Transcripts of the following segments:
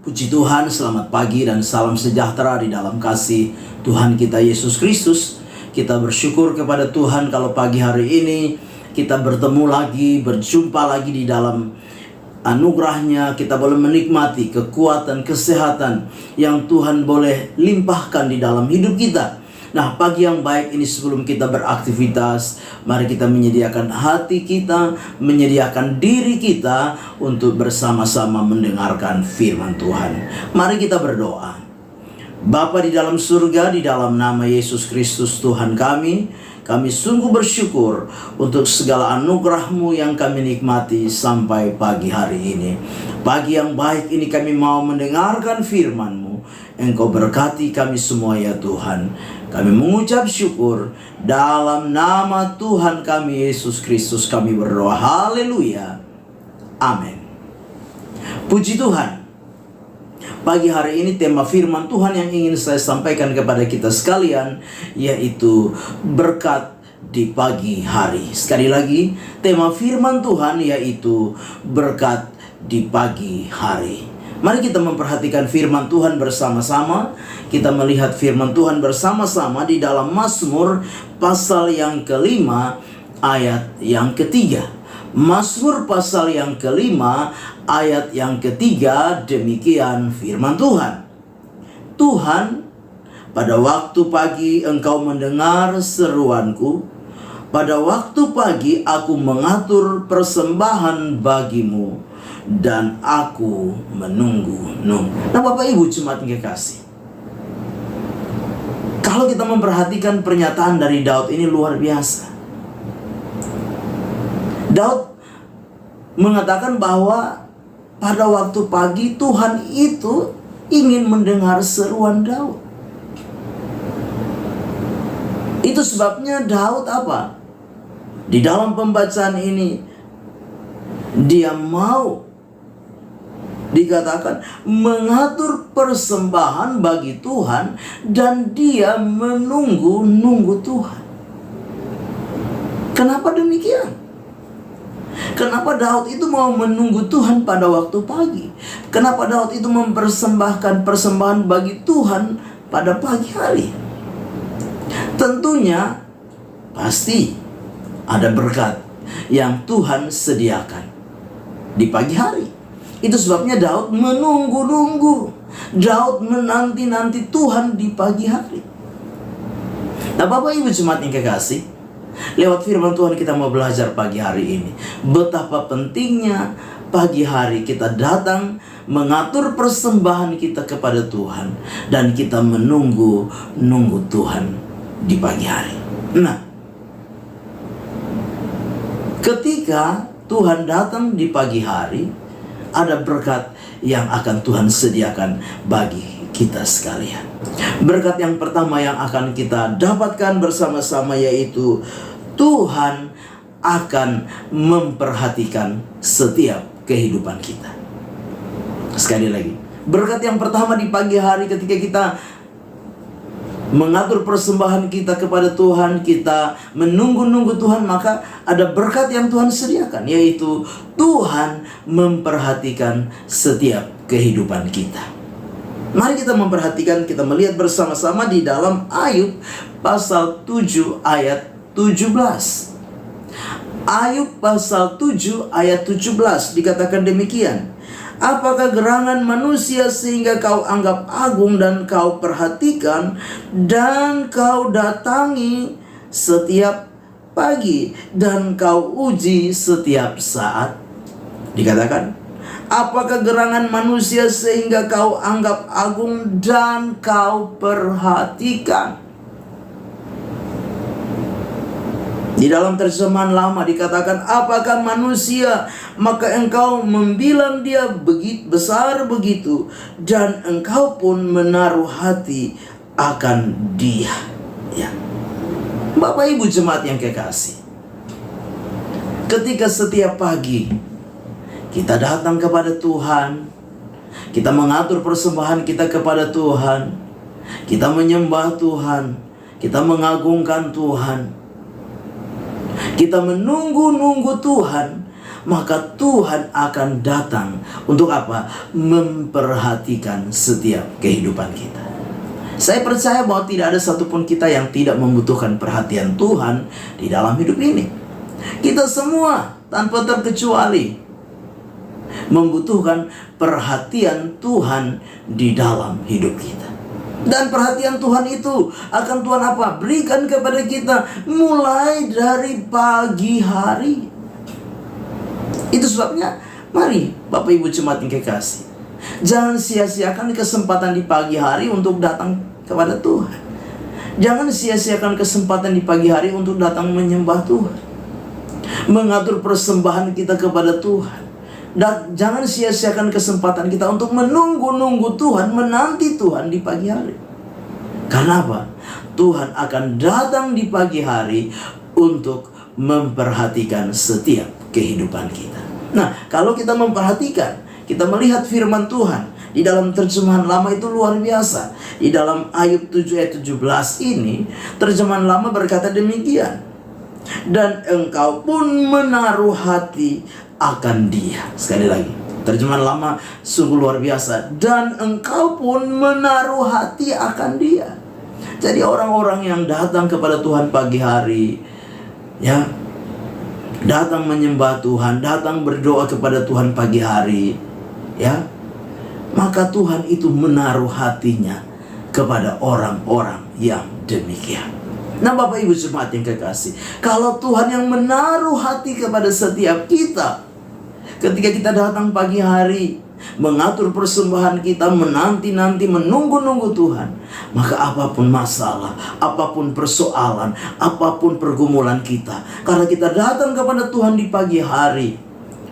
Puji Tuhan, selamat pagi dan salam sejahtera di dalam kasih Tuhan kita Yesus Kristus. Kita bersyukur kepada Tuhan kalau pagi hari ini kita bertemu lagi, berjumpa lagi di dalam anugerahnya. Kita boleh menikmati kekuatan, kesehatan yang Tuhan boleh limpahkan di dalam hidup kita. Nah, pagi yang baik ini sebelum kita beraktivitas, mari kita menyediakan hati kita, menyediakan diri kita untuk bersama-sama mendengarkan firman Tuhan. Mari kita berdoa. Bapa di dalam surga, di dalam nama Yesus Kristus Tuhan kami sungguh bersyukur untuk segala anugerah-Mu yang kami nikmati sampai pagi hari ini. Pagi yang baik ini kami mau mendengarkan firman-Mu. Engkau berkati kami semua ya Tuhan. Kami mengucap syukur dalam nama Tuhan kami Yesus Kristus kami berdoa. Haleluya. Amin. Puji Tuhan. Pagi hari ini tema firman Tuhan yang ingin saya sampaikan kepada kita sekalian yaitu berkat di pagi hari. Sekali lagi, tema firman Tuhan yaitu berkat di pagi hari. Mari kita memperhatikan firman Tuhan bersama-sama. Kita melihat firman Tuhan bersama-sama di dalam Mazmur pasal yang kelima ayat yang ketiga. Mazmur pasal yang kelima ayat yang ketiga, demikian firman Tuhan. Tuhan, pada waktu pagi engkau mendengar seruanku. Pada waktu pagi aku mengatur persembahan bagimu dan aku menunggu-nunggu. Nah, Bapak Ibu jemaat yang kekasih, kalau kita memperhatikan pernyataan dari Daud ini luar biasa. Daud mengatakan bahwa pada waktu pagi Tuhan itu ingin mendengar seruan Daud. Itu sebabnya Daud apa? Di dalam pembacaan ini dia mau dikatakan mengatur persembahan bagi Tuhan dan dia menunggu-nunggu Tuhan. Kenapa demikian? Kenapa Daud itu mau menunggu Tuhan pada waktu pagi? Kenapa Daud itu mempersembahkan persembahan bagi Tuhan pada pagi hari? Tentunya pasti ada berkat yang Tuhan sediakan di pagi hari. Itu sebabnya Daud menunggu-nunggu. Daud menanti-nanti Tuhan di pagi hari. Nah, Bapak Ibu jemaat yang kekasih, lewat firman Tuhan kita mau belajar pagi hari ini betapa pentingnya pagi hari kita datang mengatur persembahan kita kepada Tuhan dan kita menunggu Tuhan di pagi hari. Nah, ketika Tuhan datang di pagi hari, ada berkat yang akan Tuhan sediakan bagi kita sekalian. Berkat yang pertama yang akan kita dapatkan bersama-sama yaitu Tuhan akan memperhatikan setiap kehidupan kita. Sekali lagi, berkat yang pertama di pagi hari ketika kita mengatur persembahan kita kepada Tuhan, kita menunggu-nunggu Tuhan, maka ada berkat yang Tuhan sediakan, yaitu Tuhan memperhatikan setiap kehidupan kita. Mari kita memperhatikan, kita melihat bersama-sama di dalam Ayub pasal 7 ayat 17. Ayub pasal 7 ayat 17 dikatakan demikian. Apakah gerangan manusia sehingga kau anggap agung dan kau perhatikan dan kau datangi setiap pagi dan kau uji setiap saat? Dikatakan, apakah gerangan manusia sehingga kau anggap agung dan kau perhatikan? Di dalam terjemahan lama dikatakan, apakah manusia maka engkau membilang dia begitu besar begitu dan engkau pun menaruh hati akan dia. Ya. Bapak Ibu jemaat yang kekasih, ketika setiap pagi kita datang kepada Tuhan, kita mengatur persembahan kita kepada Tuhan, kita menyembah Tuhan, kita mengagungkan Tuhan, kita menunggu-nunggu Tuhan, maka Tuhan akan datang untuk apa? Memperhatikan setiap kehidupan kita. Saya percaya bahwa tidak ada satupun kita yang tidak membutuhkan perhatian Tuhan di dalam hidup ini. Kita semua tanpa terkecuali membutuhkan perhatian Tuhan di dalam hidup kita. Dan perhatian Tuhan itu akan Tuhan apa? Berikan kepada kita mulai dari pagi hari. Itu sebabnya, mari Bapak Ibu jemaat yang kekasih, jangan sia-siakan kesempatan di pagi hari untuk datang kepada Tuhan. Jangan sia-siakan kesempatan di pagi hari untuk datang menyembah Tuhan, mengatur persembahan kita kepada Tuhan. Dan jangan sia-siakan kesempatan kita untuk menunggu-nunggu Tuhan, menanti Tuhan di pagi hari. Karena apa? Tuhan akan datang di pagi hari untuk memperhatikan setiap kehidupan kita. Nah, kalau kita memperhatikan, kita melihat firman Tuhan di dalam terjemahan lama itu luar biasa. Di dalam Ayub 7 ayat 17 ini, terjemahan lama berkata demikian. Dan engkau pun menaruh hati akan Dia. Sekali lagi, terjemahan lama sungguh luar biasa. Dan engkau pun menaruh hati akan Dia. Jadi orang-orang yang datang kepada Tuhan pagi hari, ya, datang menyembah Tuhan, datang berdoa kepada Tuhan pagi hari, ya, maka Tuhan itu menaruh hatinya kepada orang-orang yang demikian. Nah, Bapak Ibu jemaat yang kekasih, kalau Tuhan yang menaruh hati kepada setiap kita, ketika kita datang pagi hari, mengatur persembahan kita, menanti-nanti, menunggu-nunggu Tuhan, maka apapun masalah, apapun persoalan, apapun pergumulan kita, karena kita datang kepada Tuhan di pagi hari,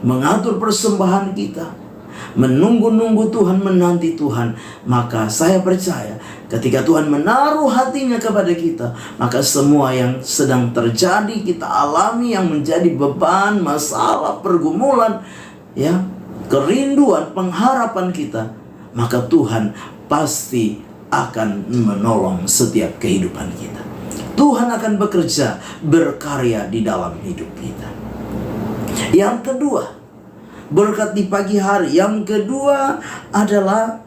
mengatur persembahan kita, menunggu-nunggu Tuhan, menanti Tuhan, maka saya percaya ketika Tuhan menaruh hatinya kepada kita, maka semua yang sedang terjadi kita alami, yang menjadi beban, masalah, pergumulan, ya, kerinduan, pengharapan kita, maka Tuhan pasti akan menolong setiap kehidupan kita. Tuhan akan bekerja, berkarya di dalam hidup kita. Yang kedua, berkat di pagi hari. Yang kedua adalah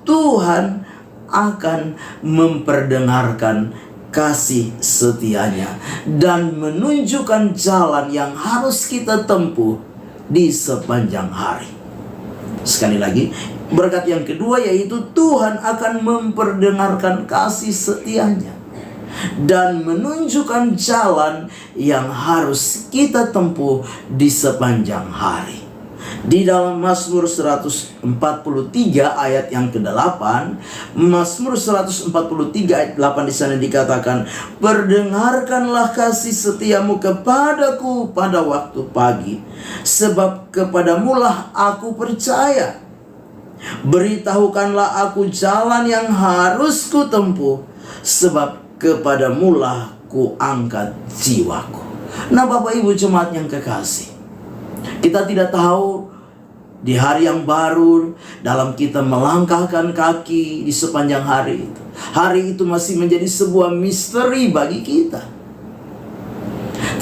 Tuhan akan memperdengarkan kasih setianya dan menunjukkan jalan yang harus kita tempuh di sepanjang hari. Sekali lagi, berkat yang kedua yaitu Tuhan akan memperdengarkan kasih setianya dan menunjukkan jalan yang harus kita tempuh di sepanjang hari. Di dalam Mazmur 143 ayat yang ke-8, Mazmur 143 ayat 8 di sana dikatakan, "Perdengarkanlah kasih setiamu kepadaku pada waktu pagi, sebab kepadamulah aku percaya. Beritahukanlah aku jalan yang harus ku tempuh, sebab kepadamulah ku angkat jiwaku." Nah, Bapak Ibu jemaat yang kekasih, kita tidak tahu di hari yang baru dalam kita melangkahkan kaki di sepanjang hari itu. Hari itu masih menjadi sebuah misteri bagi kita.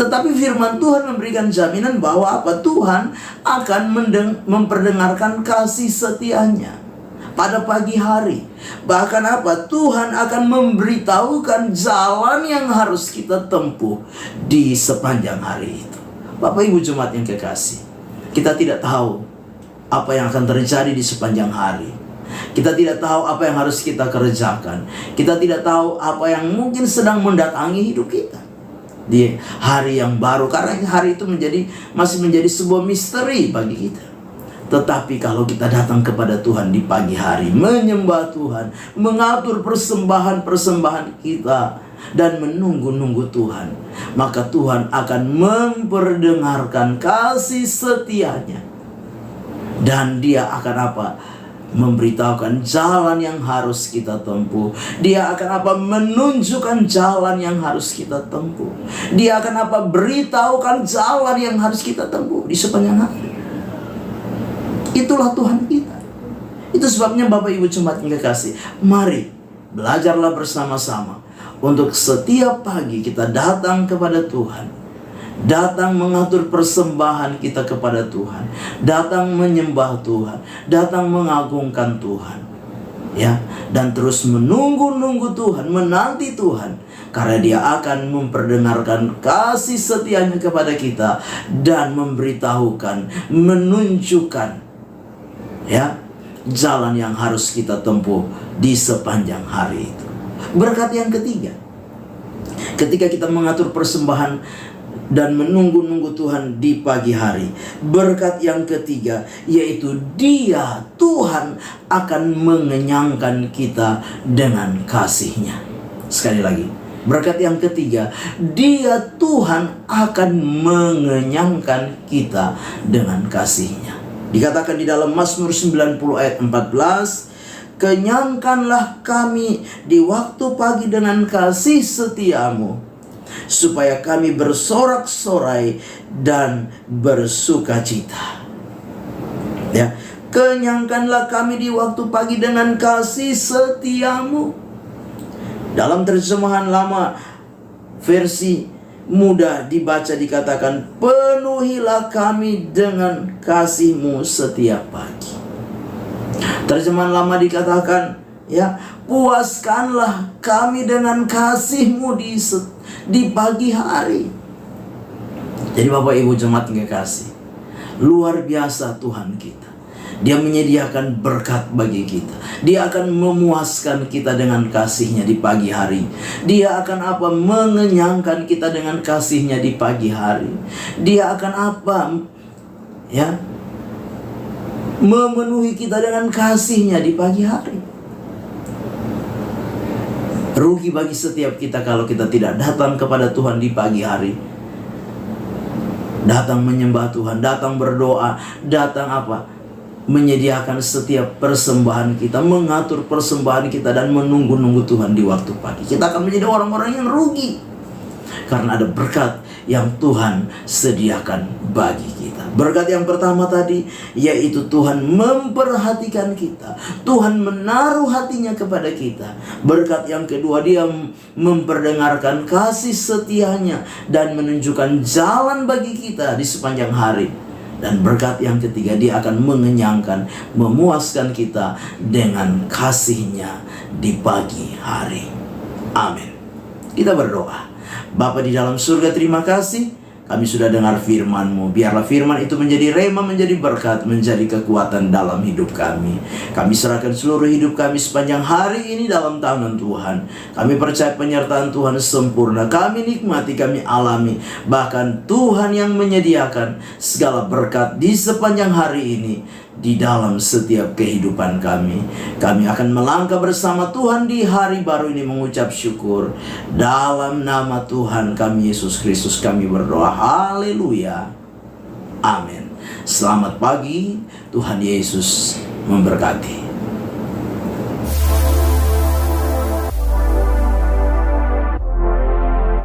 Tetapi firman Tuhan memberikan jaminan bahwa apa? Tuhan akan memperdengarkan kasih setianya pada pagi hari. Bahkan apa? Tuhan akan memberitahukan jalan yang harus kita tempuh di sepanjang hari itu. Bapak Ibu jemaat yang kekasih, kita tidak tahu apa yang akan terjadi di sepanjang hari. Kita tidak tahu apa yang harus kita kerjakan. Kita tidak tahu apa yang mungkin sedang mendatangi hidup kita di hari yang baru, karena hari itu masih menjadi sebuah misteri bagi kita. Tetapi kalau kita datang kepada Tuhan di pagi hari, menyembah Tuhan, mengatur persembahan-persembahan kita, dan menunggu-nunggu Tuhan, maka Tuhan akan memperdengarkan kasih setianya. Dan Dia akan apa? Memberitahukan jalan yang harus kita tempuh. Dia akan apa? Menunjukkan jalan yang harus kita tempuh. Dia akan apa? Beritahukan jalan yang harus kita tempuh di sepanjang hari. Itulah Tuhan kita. Itu sebabnya Bapak Ibu jemaat yang kekasih, mari belajarlah bersama-sama untuk setiap pagi kita datang kepada Tuhan datang mengatur persembahan kita kepada Tuhan, datang menyembah Tuhan, datang mengagungkan Tuhan, ya, dan terus menunggu Tuhan, menanti Tuhan, karena Dia akan memperdengarkan kasih setianya kepada kita dan memberitahukan, menunjukkan, ya, jalan yang harus kita tempuh di sepanjang hari itu. Berkat yang ketiga, ketika kita mengatur persembahan dan menunggu Tuhan di pagi hari, berkat yang ketiga yaitu Dia, Tuhan, akan mengenyangkan kita dengan kasih-Nya. Sekali lagi, berkat yang ketiga, Dia, Tuhan, akan mengenyangkan kita dengan kasih-Nya. Dikatakan di dalam Mazmur 90 ayat 14, kenyangkanlah kami di waktu pagi dengan kasih setiamu, supaya kami bersorak-sorai dan bersukacita. Ya, kenyangkanlah kami di waktu pagi dengan kasih setiamu. Dalam terjemahan lama versi mudah dibaca dikatakan, penuhilah kami dengan kasih-Mu setiap pagi. Terjemahan lama dikatakan, ya, puaskanlah kami dengan kasih-Mu di pagi hari. Jadi Bapak Ibu jemaat yang kekasih, luar biasa Tuhan kita. Dia menyediakan berkat bagi kita. Dia akan memuaskan kita dengan kasih-Nya di pagi hari. Dia akan apa? Mengenyangkan kita dengan kasih-Nya di pagi hari. Dia akan apa? Ya, memenuhi kita dengan kasih-Nya di pagi hari. Rugi bagi setiap kita kalau kita tidak datang kepada Tuhan di pagi hari. Datang menyembah Tuhan, datang berdoa, datang apa? Menyediakan setiap persembahan kita, mengatur persembahan kita, dan menunggu Tuhan di waktu pagi. Kita akan menjadi orang-orang yang rugi, karena ada berkat yang Tuhan sediakan bagi kita. Berkat yang pertama tadi yaitu Tuhan memperhatikan kita, Tuhan menaruh hatinya kepada kita. Berkat yang kedua, Dia memperdengarkan kasih setianya dan menunjukkan jalan bagi kita di sepanjang hari. Dan berkat yang ketiga, Dia akan mengenyangkan, memuaskan kita dengan kasih-Nya di pagi hari. Amin. Kita berdoa. Bapa di dalam surga, terima kasih kami sudah dengar firman-Mu. Biarlah firman itu menjadi rema, menjadi berkat, menjadi kekuatan dalam hidup kami. Kami serahkan seluruh hidup kami sepanjang hari ini dalam tangan Tuhan. Kami percaya penyertaan Tuhan sempurna. Kami nikmati, kami alami. Bahkan Tuhan yang menyediakan segala berkat di sepanjang hari ini di dalam setiap kehidupan kami. Kami akan melangkah bersama Tuhan di hari baru ini mengucap syukur. Dalam nama Tuhan kami Yesus Kristus kami berdoa. Haleluya. Amin. Selamat pagi. Tuhan Yesus memberkati.